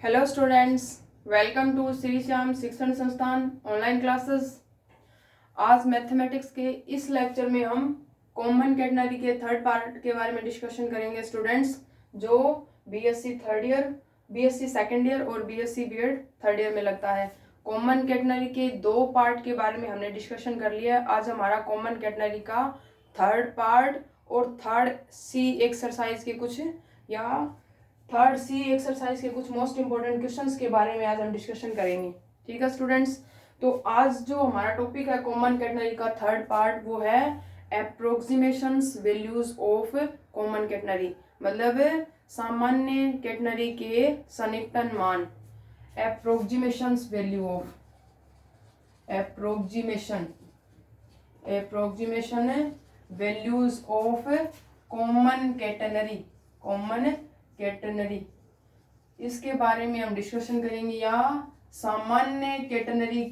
Hello students, welcome to Shri Shyam Shikshan Sansthan online classes. आज mathematics के इस लेक्चर में हम कॉमन कैटेगरी के थर्ड पार्ट के बारे में डिस्कशन करेंगे स्टूडेंट्स, जो BSc third year, BSc second year और बीएससी बीएड थर्ड ईयर में लगता है। कॉमन कैटेगरी के दो पार्ट के बारे में हमने डिस्कशन कर लिया है। आज हमारा कॉमन कैटेगरी का थर्ड पार्ट और थर्ड सी एक्सरसाइज के कुछ थर्ड सी एक्सरसाइज के कुछ मोस्ट इंपोर्टेंट क्वेश्चंस के बारे में आज हम डिस्कशन करेंगे। ठीक है स्टूडेंट्स, तो आज जो हमारा टॉपिक है कॉमन कैटेगरी का थर्ड पार्ट वो है approximations values of common category, मतलब सामान्य कैटेगरी के सन्निकटन मान। Approximations value of approximation values of common category, इसके बारे में हम डिस्कशन करेंगे। या सामान्य कैटेगरी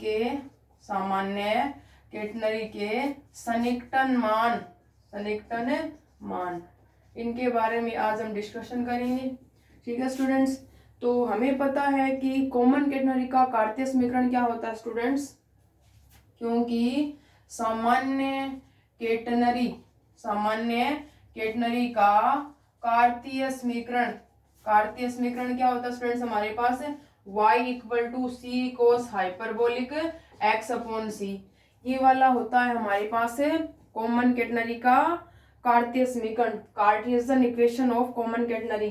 के सन्निकटन मान, इनके बारे में आज हम डिस्कशन करेंगे। ठीक है स्टूडेंट्स, तो हमें पता है कि कॉमन कैटेगरी का कार्तीय समीकरण क्या होता है स्टूडेंट्स, क्योंकि सामान्य कैटेगरी का कार्तीय समीकरण क्या होता है स्टूडेंट्स, हमारे पास y equal to c cos hyperbolic x upon c, ये वाला होता है हमारे पास कॉमन कैटेगरी का कार्तीय समीकरण, Cartesian equation of common category,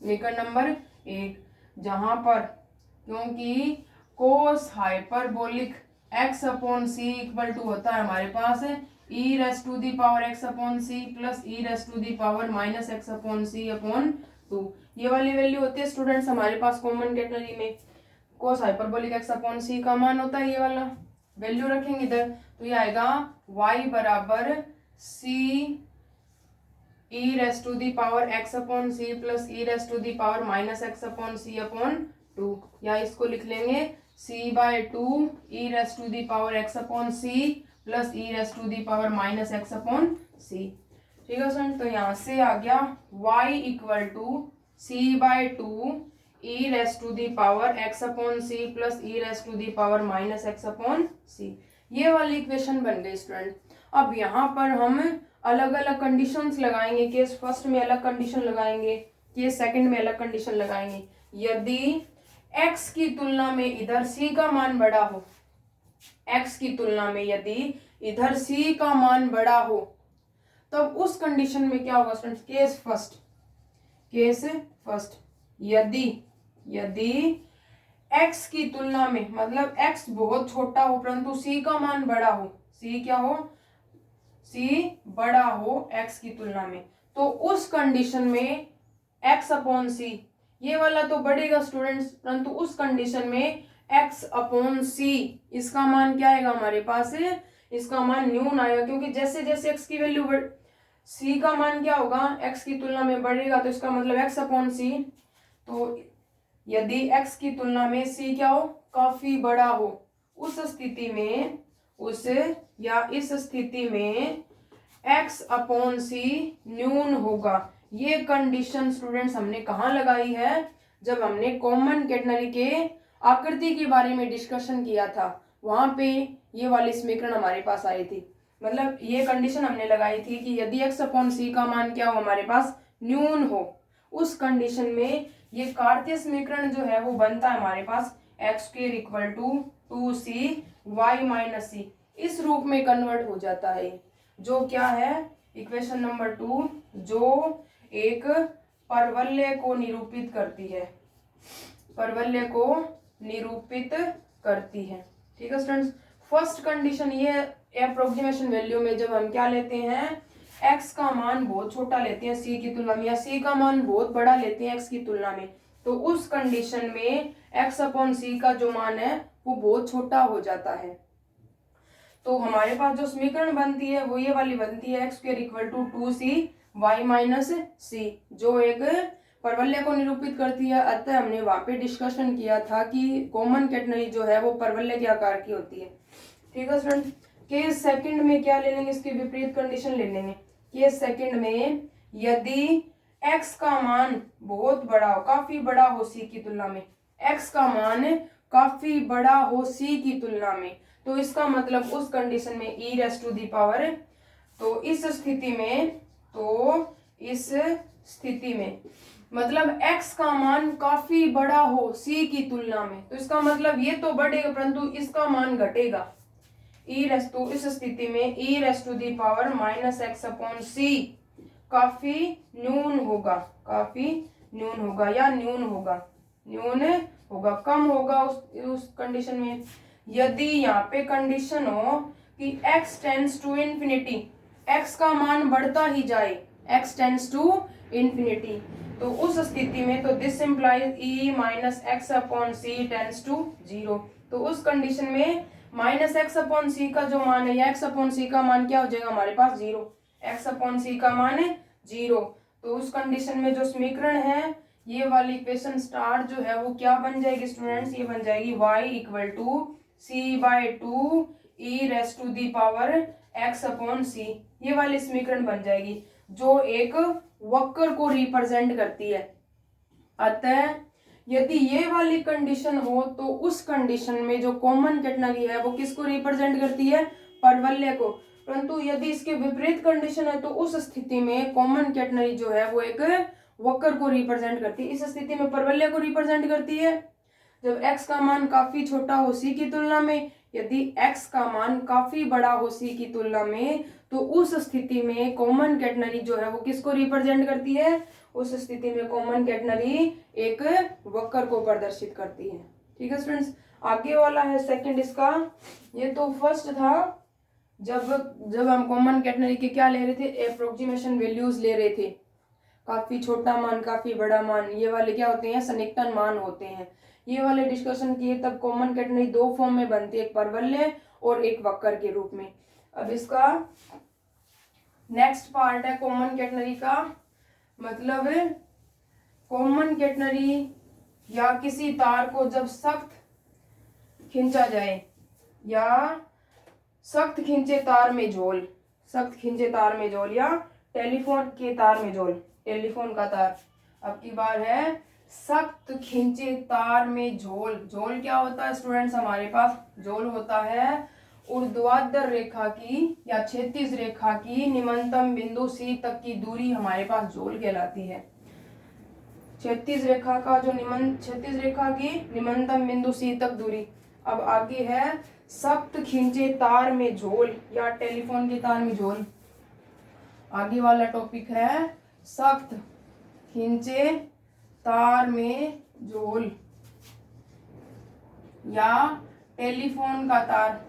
समीकरण नंबर 1, जहां पर क्योंकि cos hyperbolic x upon c equal to होता है हमारे पास e raise to the power x upon C plus e raise to the power minus x upon C upon 2, ये वाली वैल्यू होती है स्टूडेंट्स हमारे पास कॉमन कैटेगरी में। कोस हाइपरबोलिक x अपॉन सी का मान होता है ये वाला वैल्यू, रखेंगे इधर तो ये आएगा y बराबर c e raise to the power x upon C plus e raise to the power minus x upon C upon 2, या इसको लिख लेंगे c/2 e raise to the power x upon C plus e raise to the power minus x upon C. ठीक है sir, तो यहाँ से आ गया y equal to c/2 e raise to the power x upon C plus e raise to the power minus x upon c, ये वाली equation बन गई स्टूडेंट। अब यहाँ पर हम अलग अलग कंडीशंस लगाएंगे, केस फर्स्ट में अलग कंडीशन लगाएंगे, केस सेकंड में अलग कंडीशन लगाएंगे। यदि x की तुलना में इधर c का मान बड़ा हो, x की तुलना में यदि इधर c का मान बड़ा हो, तब उस कंडीशन में क्या होगा स्टूडेंट्स, केस फर्स्ट यदि x की तुलना में, मतलब x बहुत छोटा हो परंतु c का मान बड़ा हो, c बड़ा हो x की तुलना में, तो उस कंडीशन में x अपॉन c, ये वाला तो बढ़ेगा स्टूडेंट्स, परंतु उस कंडीशन में x अपॉन c, इसका मान क्या आएगा हमारे पास, इसका मान न्यून आएगा, क्योंकि जैसे जैसे x की वैल्यू c का मान क्या होगा x की तुलना में बढ़ेगा, तो इसका मतलब x अपॉन c, तो यदि x की तुलना में c क्या हो, काफी बड़ा हो, इस स्थिति में x अपॉन c न्यून होगा। ये कंडीशन स्टूडेंट्स हमने कहाँ लगाई है, जब हमने कॉमन कैटेगरी के आकृति के बारे में डिस्कशन किया था, वहां पे ये वाली समीकरण हमारे पास आई थी। मतलब ये कंडीशन हमने लगाई थी कि यदि x अपॉन सी का मान क्या हो, हमारे पास न्यून हो, उस कंडीशन में ये कार्तीय समीकरण जो है वो बनता है हमारे पास x² equal to 2c y minus c, इस रूप में कन्वर्ट हो जाता है, जो क्या है इक्वेशन नंबर 2, जो एक परवलय को निरूपित करती है। ठीक है स्टूडेंट्स, फर्स्ट कंडीशन ये एप्रोक्सीमेशन वैल्यू में जब हम क्या लेते हैं, x का मान बहुत छोटा लेते हैं c की तुलना में, या c का मान बहुत बड़ा लेते हैं x की तुलना में, तो उस कंडीशन में x अपॉन c का जो मान है वो बहुत छोटा हो जाता है। तो हमारे पास जो समीकरण बनती है वो ये वाली बनती है x² equal to 2c y minus c, जो एक परवलय को निरूपित करती है। अतः हमने वहां पे डिस्कशन किया था कि कॉमन कैटेगरी जो है वो परवलय के आकार की होती है। ठीक है स्टूडेंट, केस सेकंड में क्या ले लेंगे, इसकी विपरीत कंडीशन ले लेंगे। केस सेकंड में यदि x का मान बहुत बड़ा हो, काफी बड़ा हो c की तुलना में, x का मान काफी बड़ा हो c की तुलना में, तो इसका मतलब उस कंडीशन में e raise to the power, तो इस स्थिति में मतलब x का मान काफी बड़ा हो c की तुलना में, तो इसका मतलब ये तो बढ़ेगा परंतु इसका मान घटेगा। इस स्थिति में e raise to the power minus x upon c काफी न्यून होगा या न्यून होगा, कम होगा उस कंडीशन में। यदि यहाँ पे कंडीशन हो कि x tends to infinity, x का मान बढ़ता ही जाए, x टेंड्स टू इन्फिनिटी, तो उस स्थिति में तो this implies e minus x upon c tends to zero. तो उस कंडीशन में माइनस एक्स अपॉन सी का जो मान है या एक्स अपॉन सी का मान क्या हो जाएगा हमारे पास जीरो, एक्स अपॉन सी का मान है जीरो। तो उस कंडीशन में जो समीकरण है ये वाली इक्वेशन स्टार जो है वो क्या बन जाएगी स्टूडेंट्स, ये बन जाएगी y equal to c by two e raise to the power x upon c, ये वाली समीकरण बन जाएगी जो एक वक्र को रिप्रेजेंट करती है। अतः यदि ये वाली कंडीशन हो तो उस कंडीशन में जो कॉमन कैटेगरी है वो किसको रिप्रेजेंट करती है, परवलय को। परंतु यदि इसके विपरीत कंडीशन है तो उस स्थिति में कॉमन कैटेगरी जो है वो एक वक्र को रिप्रेजेंट करती है, इस स्थिति में परवलय को रिप्रेजेंट करती है। जब x का मान काफी छोटा हो c की तुलना में, यदि x का मान काफी बड़ा हो c की तुलना में, तो उस स्थिति में कॉमन कैटेगरी जो है वो किसको रिप्रेजेंट करती है, उस स्थिति में कॉमन कैटेगरी एक वक्र को प्रदर्शित करती है। ठीक है स्टूडेंट्स, आगे वाला है सेकंड इसका। ये तो फर्स्ट था जब हम कॉमन कैटेगरी के क्या ले रहे थे, एप्रोक्सीमेशन वैल्यूज ले रहे थे, काफी छोटा मान काफी बड़ा मान, ये वाले क्या होते हैं सन्निकटन मान होते हैं। ये वाले डिस्कशन किए तब कॉमन कैटेगरी दो फॉर्म में बनती है, एक परवलय और एक वक्र के रूप में। अब इसका नेक्स्ट पार्ट है कॉमन कैटेगरी का, मतलब कॉमन कैटेगरी या किसी तार को जब सख्त खींचा जाए या सख्त खींचे तार में झोल या टेलीफोन के तार में झोल, टेलीफोन का तार। अब की बार है सख्त खींचे तार में झोल क्या होता है स्टूडेंट्स, हमारे पास झोल होता है ऊर्ध्वाधर रेखा की या क्षैतिज रेखा की निम्नतम बिंदु C तक की दूरी हमारे पास झोल कहलाती है। क्षैतिज रेखा की निम्नतम बिंदु C तक दूरी। अब आगे है सख्त खींचे तार में झोल या टेलीफोन के तार में झोल। आगे वाला टॉपिक है सख्त खींचे तार में झोल या टेलीफोन का तार।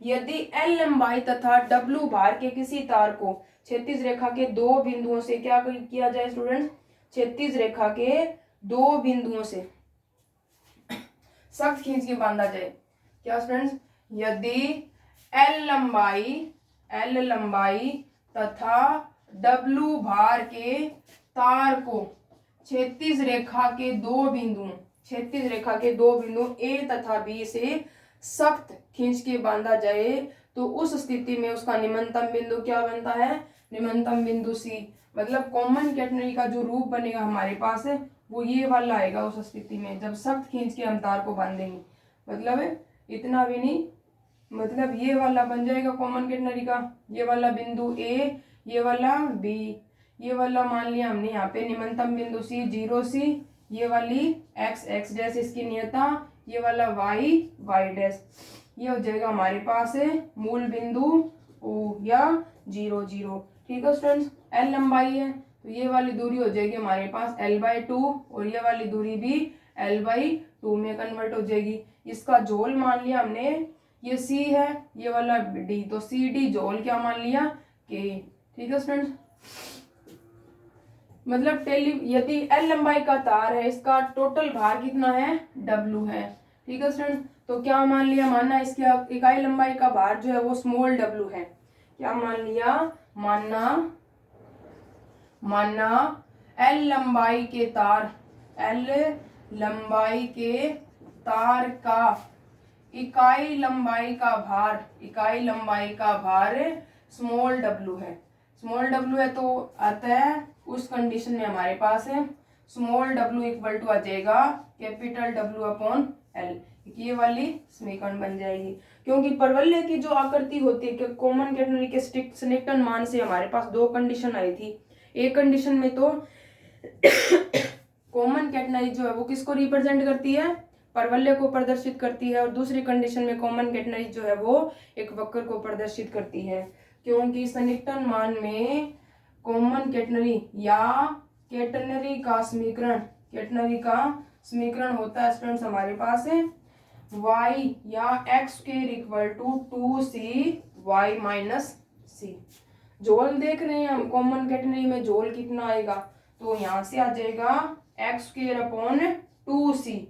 यदि L लंबाई तथा W भार के किसी तार को क्षैतिज रेखा के दो बिंदुओं से क्या किया जाए स्टूडेंट, क्षैतिज रेखा के दो बिंदुओं से सख्त खींच के बांधा जाए। क्या स्टूडेंट्स, यदि L लंबाई तथा W भार के तार को क्षैतिज रेखा के दो बिंदु A तथा B से सख्त खींच के बांधा जाए, तो उस स्थिति में उसका निम्नतम बिंदु क्या बनता है, निम्नतम बिंदु C। मतलब कॉमन कैटेगरी का जो रूप बनेगा हमारे पास है वो ये वाला आएगा उस स्थिति में जब सख्त खींच के हम तार को बांधेंगे। मतलब इतना भी नहीं, मतलब ये वाला बन जाएगा कॉमन कैटेगरी का, ये वाला बिंदु A, ये वाला B, ये वाला मान लिया हमने यहाँ पे निम्नतम बिंदु C 0C, ये वाली x डैश इसकी नियता, ये वाला y डैश, ये हो जाएगा हमारे पास है मूल बिंदु O या 0 0। ठीक है स्टूडेंट्स, L लंबाई है तो ये वाली दूरी हो जाएगी हमारे पास L/2 और ये वाली दूरी भी L/2 में कन्वर्ट हो जाएगी। इसका झोल मान लिया हमने, ये C है, ये वाला D, तो CD झोल क्या मान लिया K। ठीक है स्टूडेंट्स, मतलब यदि L लंबाई का तार है, इसका टोटल भार कितना है W है। ठीक है स्टूडेंट, तो क्या मान लिया, मानना इसकी इकाई लंबाई का भार जो है वो स्मॉल w है। क्या मान लिया, मानना L लंबाई के तार का इकाई लंबाई का भार स्मॉल w है। स्मॉल डब्ल्यू है तो अतः उस कंडीशन में हमारे पास है स्मॉल डब्ल्यू इक्वल टू आ जाएगा कैपिटल डब्ल्यू अपॉन एल। ये वाली समीकरण बन जाएगी, क्योंकि परवलय की जो आकृति होती है कि कॉमन कैटेनरी के सन्निकटन मान से हमारे पास दो कंडीशन आई थी। एक कंडीशन में तो कॉमन कैटेनरी जो है वो किसको रिप्रेजेंट करती है, परवलय को प्रदर्शित करती है, और दूसरी कंडीशन में कॉमन कैटेनरी जो है वो एक वक्र को प्रदर्शित करती है। क्योंकि सन्निकटन मान में कॉमन कैटेनरी या कैटेनरी का समीकरण होता है स्टूडेंट्स हमारे पास है y या x square equal to 2cy minus c. जोल देख रहे हैं हम, कॉमन कैटेनरी में जोल कितना आएगा, तो यहाँ से आ जाएगा x square upon 2c।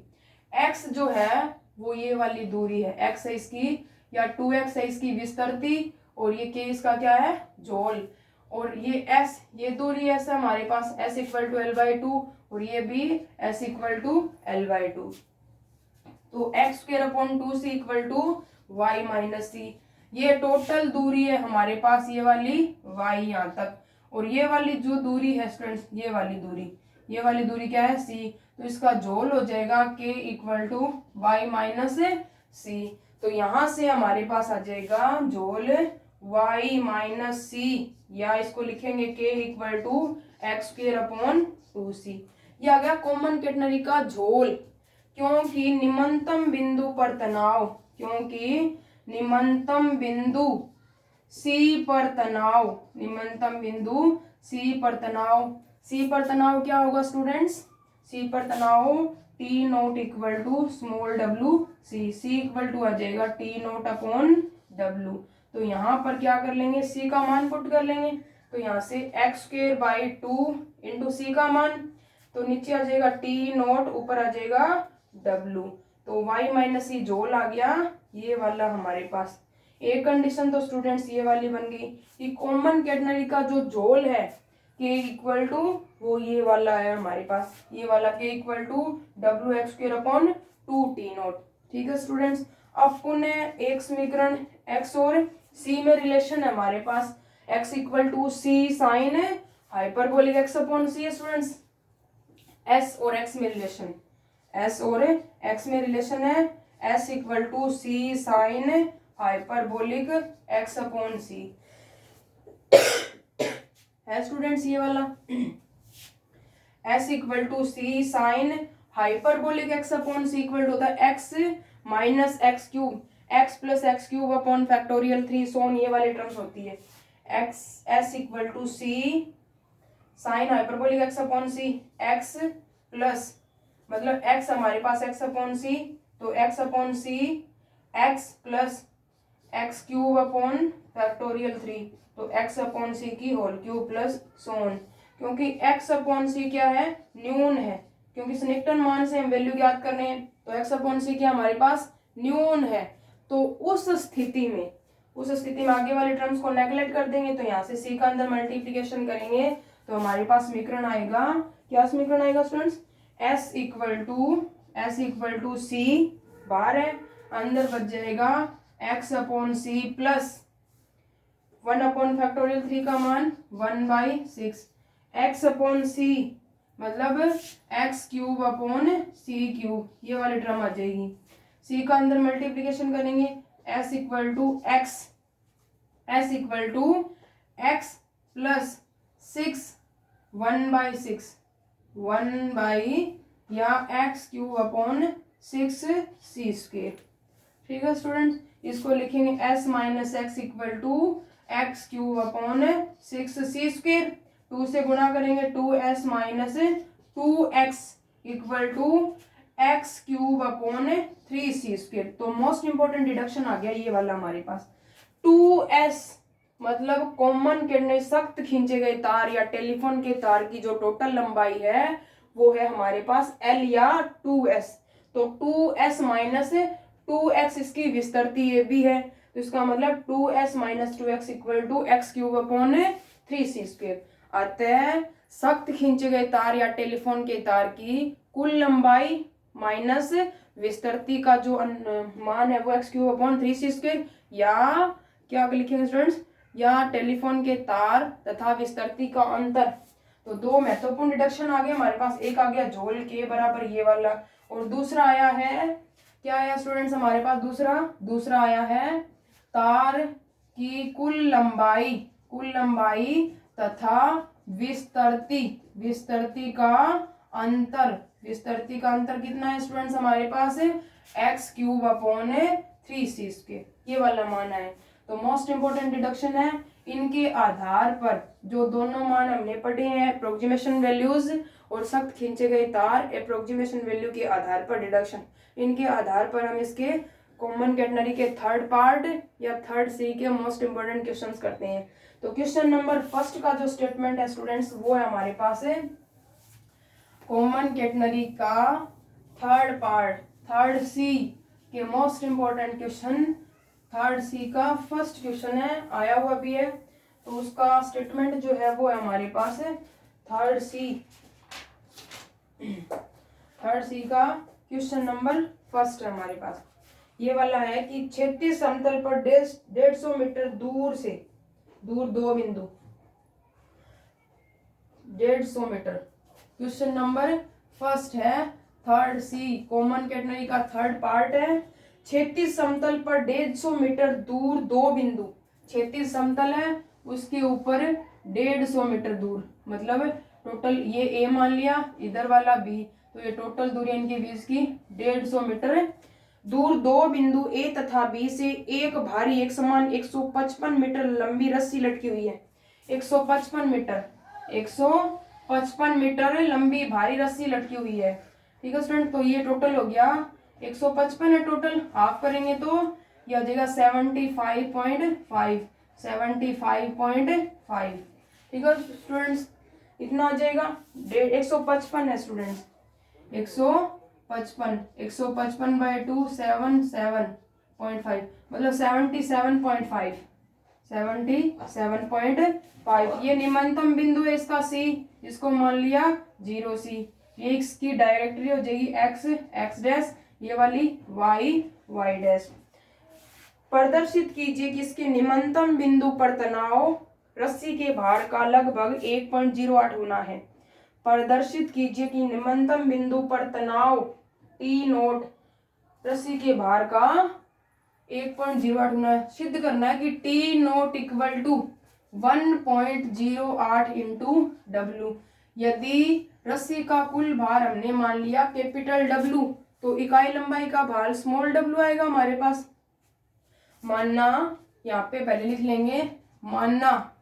x जो है वो ये वाली दूरी है, x है इसकी, या 2x है इसकी विस्तृति, और ये k इसका क्या है, जोल, और ये s ये दूरी है हमारे पास s इक्वल टू l/2, और ये भी s इक्वल टू l/2। तो x square upon 2c equal to y minus c. ये टोटल दूरी है हमारे पास, ये वाली y यहाँ तक, और ये वाली जो दूरी है स्टूडेंट्स, ये वाली दूरी क्या है, c। तो इसका जोल हो जाएगा k equal to y minus c. तो यहाँ से हमारे पास आ जाएगा जोल y माइनस सी, या इसको लिखेंगे k equal to x square upon 2c। ये आ गया कॉमन कैटेनरी का झोल। क्योंकि निम्नतम बिंदु पर तनाव, C पर तनाव क्या होगा स्टूडेंट्स, C पर तनाव T nought equal to small डब्ल्यू C इक्वल टू आ जाएगा T नोट अपॉन W। तो यहाँ पर क्या कर लेंगे, C का मान पुट कर लेंगे, तो यहाँ से एक्स स्क्वायर बाई 2 इंटू सी का मान, तो नीचे आ जाएगा T नोट, ऊपर आ जाएगा W। तो y माइनस सी जोल आ गया ये वाला हमारे पास। एक कंडीशन तो स्टूडेंट्स ये वाली बन गई कि कॉमन कैटेनरी का जो जोल है k इक्वल टू वो ये वाला है हमारे पास, ये वाला k equal to W x square upon 2T nought. ठीक है स्टूडेंट्स। अब पुनः एक समीकरण x और c में रिलेशन है हमारे पास, x equal to c sine hyperbolic x upon c है स्टूडेंट्स। s और x में रिलेशन है s equal to c sine hyperbolic x upon c है स्टूडेंट्स। ये वाला s equal to c sine hyperbolic x upon c equal to होता है x minus x cube, x plus x cube upon factorial 3 सोन, ये वाली terms होती है। s equal to c sine hyperbolic x upon c, x plus मतलब x हमारे पास x अपॉन c, तो x upon c x plus x cube upon factorial 3, तो x अपॉन c की होल क्यूब प्लस सोन। क्योंकि x upon c क्या है, न्यून है, क्योंकि सन्निकटन मान से हम वैल्यू ज्ञात करने हैं, तो x अपॉन c क्या हमारे पास न्यून है। तो उस स्थिति में आगे वाले टर्म्स को नेगलेक्ट कर देंगे, तो यहाँ से c का अंदर मल्टीप्लीकेशन करेंगे, तो हमारे पास समीकरण आएगा, क्या समीकरण आएगा students, s equal to c बाहर है, अंदर बच जाएगा x upon c plus 1 upon factorial 3 का मान 1/6, x अपॉन c मतलब x cube upon c cube, ये वाली टर्म आ जाएगी। c का अंदर मल्टीप्लीकेशन करेंगे, s equal to x plus 6 1/6 या x cube upon 6c square. ठीक है स्टूडेंट्स, इसको लिखेंगे s minus x equal to x cube upon 6c square, 2 से गुणा करेंगे 2s minus 2x equal to x cube upon 3c square. तो most important deduction आ गया ये वाला हमारे पास, 2s मतलब कॉमन कैटेनरी सख्त खींचे गए तार या टेलीफोन के तार की जो टोटल लंबाई है वो है हमारे पास L या 2s, तो 2s माइनस 2x इसकी विस्तृति ये भी है, तो इसका मतलब 2s minus 2x equal to x cube upon 3c square. अतः सख्त खींचे गए तार या टेलीफोन के तार की कुल लंबाई माइनस विस्तृति का जो मान है वो x cube upon 3c square, या क्या लिखेंगे स्टूडेंट्स, या टेलीफोन के तार तथा विस्तृति का अंतर। तो दो महत्वपूर्ण डिडक्शन आ गए हमारे पास। एक आ गया झोल के बराबर ये वाला, और दूसरा आया है, क्या आया स्टूडेंट्स हमारे पास, दूसरा आया है तार की कुल लंबाई तथा विस्तृति का अंतर। विस्तृति का अंतर कितना है स्टूडेंट्स हमारे पास, x³/3c², ये वाला मान है। तो मोस्ट इंपोर्टेंट डिडक्शन है। इनके आधार पर जो दोनों मान हमने पढ़े हैं, अप्रोक्सीमेशन वैल्यूज और सख्त खींचे गए तार, अप्रोक्सीमेशन वैल्यू के आधार पर डिडक्शन, इनके आधार पर हम इसके कॉमन कैटेगरी के थर्ड पार्ट या थर्ड सी के मोस्ट इंपोर्टेंट क्वेश्चंस करते हैं। तो क्वेश्चन नंबर फर्स्ट का जो स्टेटमेंट है स्टूडेंट्स, वो है हमारे पास है कॉमन कैटेगरी का थर्ड पार्ट, थर्ड सी के most important question, third C का फर्स्ट क्वेश्चन है, आया हुआ भी है। तो उसका स्टेटमेंट जो है वो है हमारे पास है थर्ड सी का क्वेश्चन नंबर फर्स्ट है हमारे पास। ये वाला है कि क्षैतिज समतल पर 150 मीटर दूर दो बिंदु 150 मीटर। क्वेश्चन नंबर फर्स्ट है थर्ड सी, कॉमन कैटेगरी का थर्ड पार्ट है। क्षैतिज समतल पर 150 मीटर दूर दो बिंदु, क्षैतिज समतल है उसके ऊपर 150 मीटर दूर, मतलब टोटल ये ए मान लिया, इधर वाला बी, तो ये टोटल दूरी इनके बीच की 150 मीटर दूर दो बिंदु ए तथा बी से एक भारी एक समान 155 मीटर लंबी रस्सी लटकी हुई है। 155 मीटर लंबी भारी रस्सी लटकी हुई है। ठीक है स्टूडेंट, तो ये टोटल हो गया 155 है टोटल, हाफ करेंगे तो ये आ जाएगा 75.5। ठीक है स्टूडेंट्स, इतना आ जाएगा 155 है स्टूडेंट्स, 155/2 77.5, मतलब 77.5। ये निम्नतम बिंदु है इसका सी, इसको मान लिया 0 सी। ये इसकी डायरेक्टरी हो जाएगी x डैश, ये वाली y डैश। प्रदर्शित कीजिए कि इसके निम्नतम बिंदु पर तनाव रस्सी के भार का लगभग 1.08 गुना है। प्रदर्शित कीजिए कि निम्नतम बिंदु पर तनाव T0 रस्सी के भार का 1.08 गुना है। सिद्ध करना है कि T0 = 1.08 × W। यदि रस्सी का कुल भार हमने मान लिया कैपिटल W, तो इकाई लंबाई का भार स्मॉल w आएगा हमारे पास। मानना, यहाँ पे पहले लिख लेंगे, मानना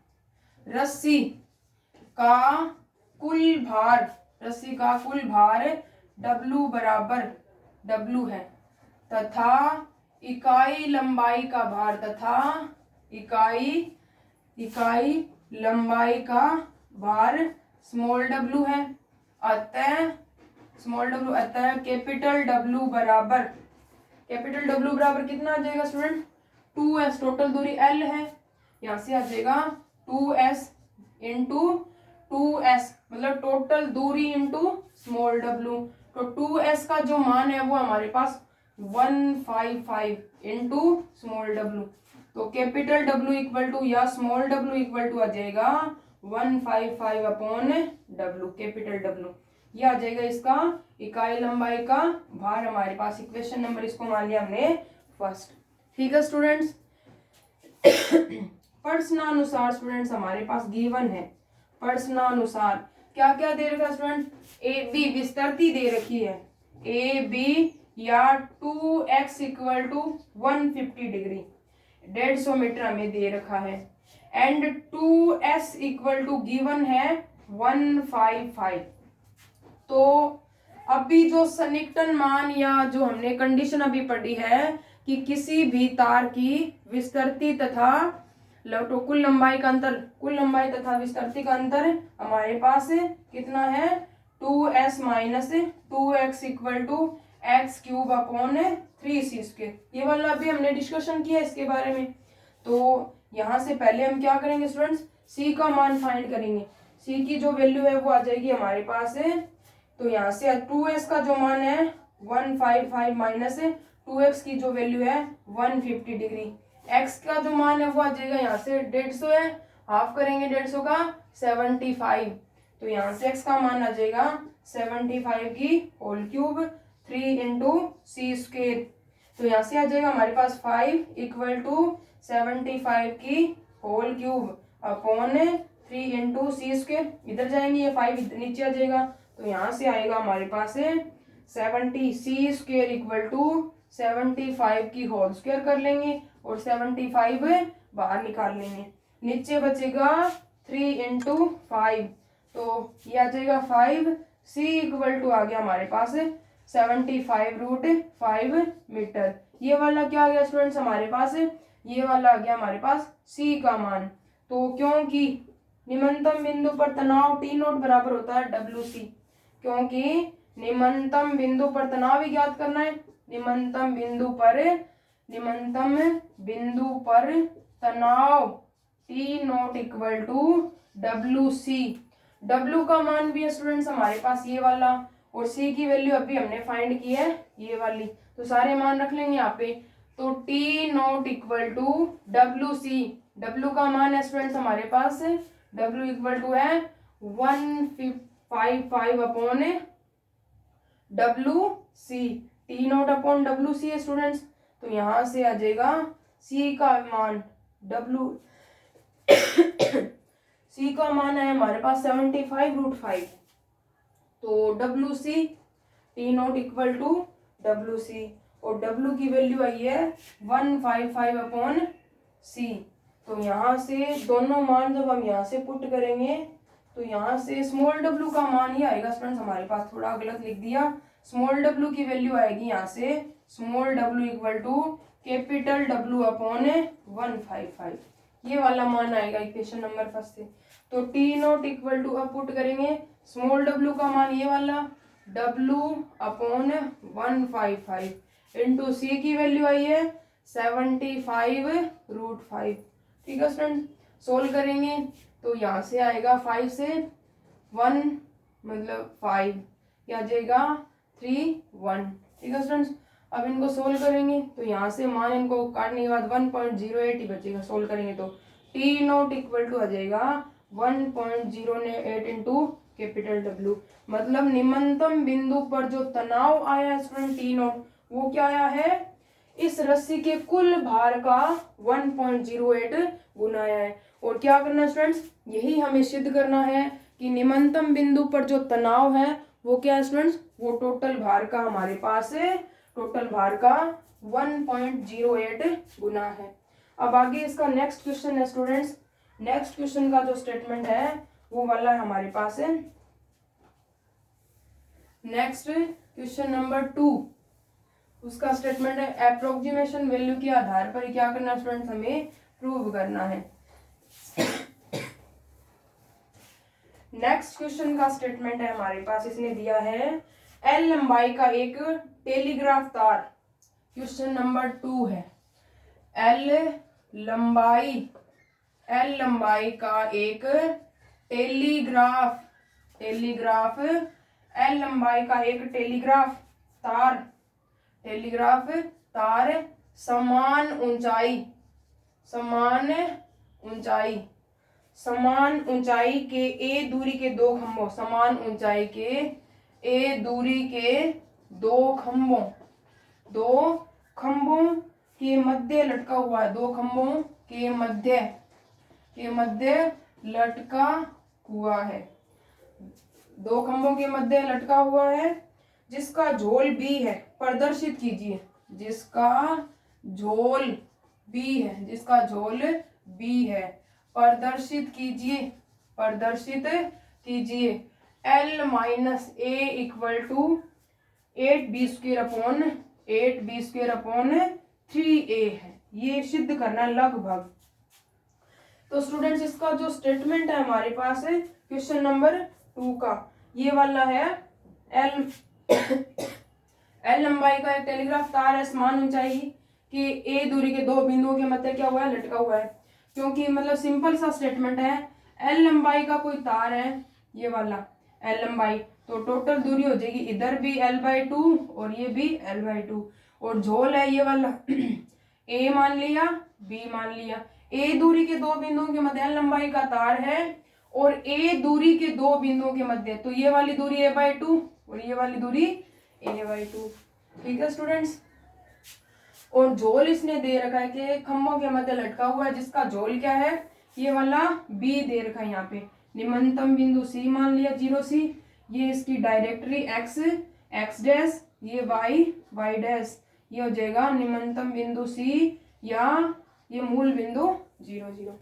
रस्सी का कुल भार W बराबर W है तथा इकाई लंबाई का भार स्मॉल w है। अतः कैपिटल W बराबर कितना आ जाएगा स्टूडेंट, 2s। टोटल दूरी L है, यहाँ से आ जाएगा 2s × 2s, मतलब टोटल दूरी इंटू स्मॉल w। तो 2s का जो मान है वो हमारे पास 155 × स्मॉल w। तो कैपिटल W या स्मॉल w आ जाएगा 155/W, कैपिटल W। ये आ जाएगा इसका इकाई लंबाई का भार हमारे पास। इक्वेशन नंबर इसको मान लिया हमने फर्स्ट। ठीक है स्टूडेंट्स, प्रश्नानुसार स्टूडेंट्स हमारे पास गिवन है। प्रश्नानुसार क्या क्या दे रखा है स्टूडेंट, ए बी विस्तृति दे रखी है, ए बी या 2x = 150 डिग्री 150 मीटर हमें दे रखा है, एंड 2s = गिवन है 155। तो अभी जो सन्निकटन मान या जो हमने कंडीशन अभी पढ़ी है कि किसी भी तार की विस्तृति तथा कुल लंबाई तथा विस्तृति का अंतर हमारे पास कितना है, 2s - 2x = x³/3c²। ये वाला अभी हमने डिस्कशन किया इसके बारे में। तो यहाँ से पहले हम क्या करेंगे स्टूडेंट्स, c का मान फाइंड करेंगे। c की जो वैल्यू है वो आ जाएगी हमारे पास है, तो यहाँ से 2s का जो मान है 155 - 2x की जो वैल्यू है 150 डिग्री, x का जो मान है वो आ जाएगा यहाँ से 150 है, हाफ करेंगे 150 का 75, तो यहाँ से x का मान आ जाएगा 75 की whole cube 3 into C square, तो यहाँ से आ जाएगा हमारे पास 5 इक्वल टू 75 की whole cube upon 3 into C square, इधर जाएंगे ये 5 नीचे आ जाएगा, तो यहाँ से आएगा हमारे पास 70 सी स्क्वेयर इक्वल टू 75 की होल स्क्वेयर कर लेंगे और 75 बाहर निकाल लेंगे, नीचे बचेगा 3 इंटू 5, तो ये आ जाएगा 5 सी इक्वल टू आ गया हमारे पास 75√5 मीटर। ये वाला क्या आ गया स्टूडेंट्स हमारे पास, ये वाला आ गया हमारे पास सी का मान। तो क्योंकि निम्नतम बिंदु पर तनाव टी नोट बराबर होता है डब्ल्यू सी, क्योंकि निम्नतम बिंदु पर तनाव ही ज्ञात करना है, निम्नतम बिंदु पर तनाव T nought equal to W C, W का मान भी है स्टूडेंट्स हमारे पास ये वाला, और सी की वैल्यू अभी हमने फाइंड की है ये वाली, तो सारे मान रख लेंगे यहाँ पे, तो T nought equal to W C, W का मान है स्टूडेंट्स हमारे पास, डब्ल्यू इक्वल टू है 155 upon W C, T nought upon W C है स्टूडेंट्स, तो यहाँ से आ जाएगा सी का मान डब्ल्यू सी का मान है हमारे पास 75√5, तो W C T nought equal to W C, और डब्ल्यू की वैल्यू आई है 155 अपॉन सी, तो यहाँ से दोनों मान जब हम यहाँ से पुट करेंगे तो यहाँ से स्मॉल डब्ल्यू का मान ही आएगा स्टूडेंट्स हमारे पास, थोड़ा गलत लिख दिया, स्मॉल डब्ल्यू की वैल्यू आएगी यहाँ से small W equal to capital W upon 155, ये वाला मान आएगा इक्वेशन नंबर फर्स्ट से। तो टी नोट इक्वल टू अब पुट करेंगे स्मॉल डब्ल्यू का मान ये वाला डब्ल्यू अपॉन 155 इंटू सी की वैल्यू आई है 75√5, ठीक है स्टूडेंट, सोल्व करेंगे तो यहाँ से आएगा 5 से 1 मतलब 5, या जाएगा 3 1, ठीक है स्टूडेंट्स। अब इनको सोल्व करेंगे तो यहाँ से मान इनको काटने के बाद 1.08 ही बचेगा, सोल्व करेंगे तो टी नोट इक्वल टू आ जाएगा 1.08 इंटू कैपिटल डब्ल्यू, मतलब निम्नतम बिंदु पर जो तनाव आया है स्टूडेंट टी नोट वो क्या आया है, इस रस्सी के कुल भार का 1.08 गुना है। और क्या करना है स्टूडेंट्स, यही हमें सिद्ध करना है कि निम्नतम बिंदु पर जो तनाव है वो क्या है स्टूडेंट्स, वो टोटल भार का हमारे पास है, टोटल भार का 1.08 गुना है। अब आगे इसका नेक्स्ट क्वेश्चन है स्टूडेंट्स, नेक्स्ट क्वेश्चन का जो स्टेटमेंट है वो वाला है हमारे पास है नेक्स्ट क्वेश्चन नंबर 2, उसका स्टेटमेंट है अप्रोक्सीमेशन वैल्यू के आधार पर क्या करना है स्टूडेंट्स, हमें प्रूव करना है। नेक्स्ट क्वेश्चन का स्टेटमेंट है हमारे पास, इसने दिया है एल लंबाई का एक टेलीग्राफ तार, क्वेश्चन नंबर 2 है, एल लंबाई का एक टेलीग्राफ एल लंबाई का एक टेलीग्राफ तार समान ऊंचाई के ए दूरी के दो खंभों, समान ऊंचाई के ए दूरी के दो खंभों के मध्य लटका हुआ है, दो खंभों के मध्य लटका हुआ है, दो खंभों के मध्य लटका हुआ है, जिसका झोल बी है, प्रदर्शित कीजिए, जिसका झोल बी है, प्रदर्शित कीजिए L minus A equal to 8b² upon 3a है, ये सिद्ध करना लगभग। तो स्टूडेंट्स इसका जो स्टेटमेंट है हमारे पास है क्वेश्चन नंबर 2 का, ये वाला है एल लंबाई का एक टेलीग्राफ तार है समान ऊंचाई के ए दूरी के दो बिंदुओं के मध्य क्या हुआ है, लटका हुआ है, क्योंकि मतलब सिंपल सा स्टेटमेंट है, एल लंबाई का कोई तार है ये वाला एल लंबाई, तो टोटल दूरी हो जाएगी इधर भी l/2 और ये भी l/2, और झोल है ये वाला a मान लिया बी मान लिया। ए दूरी के दो बिंदुओं के मध्य l लंबाई का तार है और ए दूरी के दो बिंदुओं के मध्य, तो ये वाली दूरी a/2 और ये वाली दूरी a/2। ठीक है स्टूडेंट्स। और झोल इसने दे रखा है कि खंभों के मध्य लटका हुआ है, जिसका झोल क्या है, ये वाला बी दे रखा है यहाँ पे। निम्नतम बिंदु सी मान लिया 0C, ये इसकी डायरेक्टरी x डैश, ये y डैश, ये हो जाएगा निम्नतम बिंदु सी या ये मूल बिंदु 0, 0।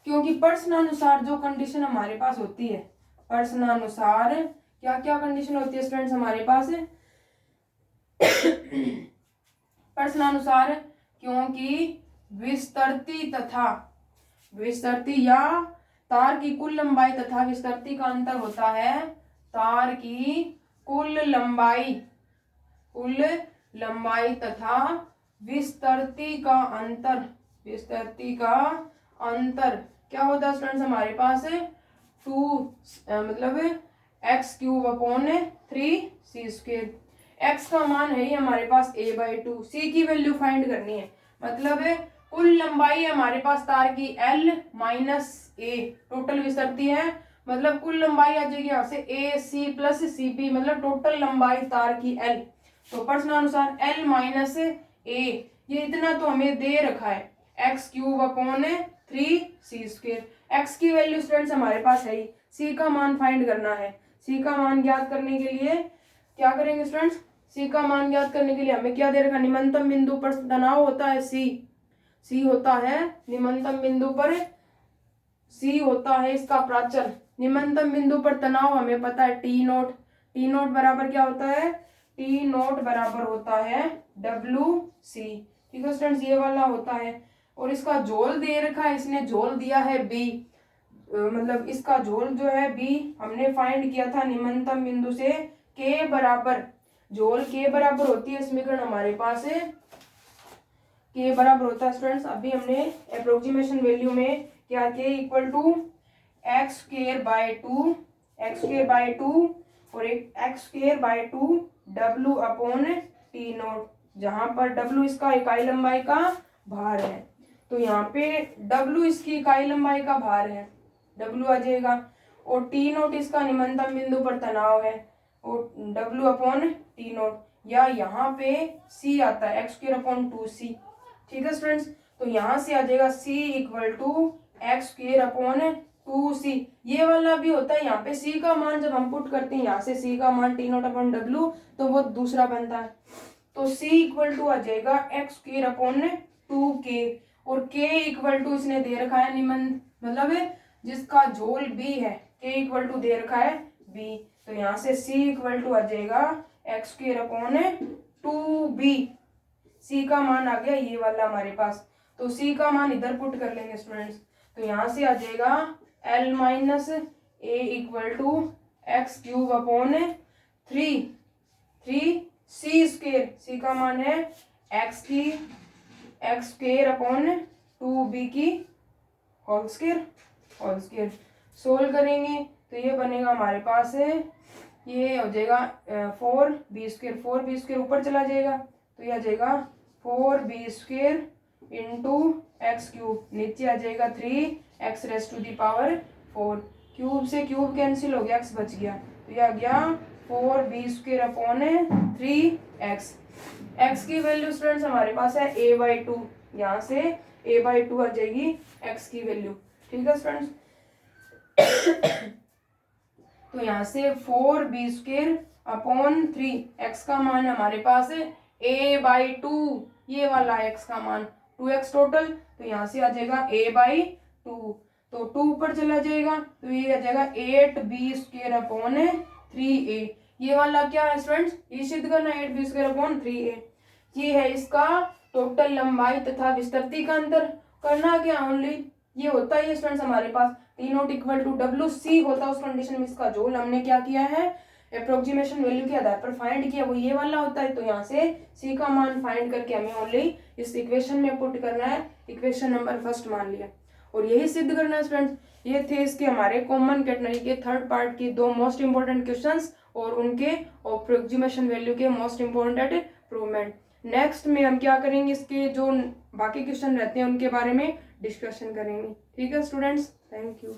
क्योंकि प्रश्नानुसार जो कंडीशन हमारे पास होती है, प्रश्नानुसार क्या क्या कंडीशन होती है स्टूडेंट्स हमारे पास प्रश्नानुसार, क्योंकि विस्तृति या तार की कुल लंबाई तथा विस्तृति का अंतर होता है, तार की कुल लंबाई तथा विस्तृति का अंतर क्या होता है स्टूडेंट्स हमारे पास 2 मतलब x³/3c²। x का मान है ही हमारे पास a/2, c की वैल्यू फाइंड करनी है, मतलब कुल लंबाई हमारे पास तार की l माइनस a, टोटल विस्तृति है, मतलब कुल लंबाई आ जाएगी यहाँ से AC + CP, मतलब टोटल लंबाई तार की l। तो प्रश्नानुसार l माइनस a, ये इतना तो हमें दे रखा है x³/3c²। x की वैल्यू स्टूडेंट्स हमारे पास है ही, c का मान फाइंड करना है। c का मान ज्ञात करने के लिए क्या करेंगे स्टूडेंट्स, c का मान ज्ञात करने के लिए हमें क्या दे रखा, निम्नतम बिंदु पर तनाव होता है c होता है निम्नतम बिंदु पर, c होता है इसका प्राचल। निम्नतम बिंदु पर तनाव हमें पता है T0 बराबर क्या होता है, T0 बराबर होता है WC। ठीक है स्टूडेंट्स, ये वाला होता है। और इसका झोल दे रखा है, इसने झोल दिया है B, मतलब इसका झोल जो है B हमने फाइंड किया था निम्नतम बिंदु से K बराबर, झोल K बराबर होती है समीकरण हमारे पास है, K बराबर होता है स्टूडेंट्स, अभी हमने अप्रोक्सीमेशन वैल्यू में क्या K = x²/2 और एक x²/2 W/T0, जहां पर W इसका इकाई लंबाई का भार है, तो यहाँ पे W इसकी इकाई लंबाई का भार है, W आ जाएगा, और T0 इसका निम्नतम बिंदु पर तनाव है और W/T0, या यहाँ पे C आता है x²/2c। ठीक है स्टूडेंट्स, तो यहाँ से आ जाएगा C = x²/2c। ये वाला भी होता है, यहाँ पे C का मान जब हम पुट करते हैं, यहाँ से C का मान T0/W, तो वो दूसरा बनता है, तो C = आ जाएगा x²/2k, और K = इसने दे रखा है मतलब जिसका झोल B है, K = दे रखा है B, तो यहाँ से C = आ जाएगा x²/2b। C का मान आ गया ये वाला हमारे पास, तो C का मान इधर पुट कर लेंगे स्टूडेंट्स, तो यहाँ से आ जाएगा L - A = x³/3c²। C का मान है x²/2b की होल स्क्वायर। सोल्व करेंगे तो ये बनेगा हमारे पास है, ये हो जाएगा 4b² ऊपर चला जाएगा, तो ये आ जाएगा 4b² × x³, नीचे आ जाएगा 3x⁴, क्यूब से क्यूब कैंसिल हो गया, x बच गया, तो ये आ गया 4b²/3x। x की वैल्यू स्टूडेंट्स हमारे पास है a/2, यहाँ से a/2 आ जाएगी x की वैल्यू। ठीक है स्टूडेंट्स, तो यहाँ से 4b²/3, x का मान हमारे पास है a/2, ये वाला x का मान 2x टोटल, तो यहाँ से आ जाएगा a/2, तो 2 ऊपर चला जाएगा, तो ये आ जाएगा 8b²/3a। ये वाला क्या है स्टूडेंट्स, ये सिद्ध करना 8b²/3a, ये है इसका टोटल लंबाई तथा विस्तृति का अंतर। करना क्या ओनली, ये होता है स्टूडेंट्स हमारे पास T0 = WC होता है, उस कंडीशन में इसका झोल हमने क्या किया है, अप्रोक्सीमेशन वैल्यू के आधार पर फाइंड किया, वो ये वाला होता है, तो यहाँ से C का मान फाइंड करके हमें ओनली इस इक्वेशन में पुट करना है, इक्वेशन नंबर 1 मान लिया, और यही सिद्ध करना है स्टूडेंट्स। ये थे इसके हमारे कॉमन कैटेगरी के 3rd पार्ट के 2 मोस्ट इंपॉर्टेंट क्वेश्चंस और उनके अप्रोक्सीमेशन वैल्यू के मोस्ट इंपॉर्टेंट प्रूवमेंट। नेक्स्ट में हम क्या करेंगे, इसके जो बाकी क्वेश्चन रहते हैं उनके बारे में डिस्कशन करेंगे। ठीक है स्टूडेंट्स, थैंक यू।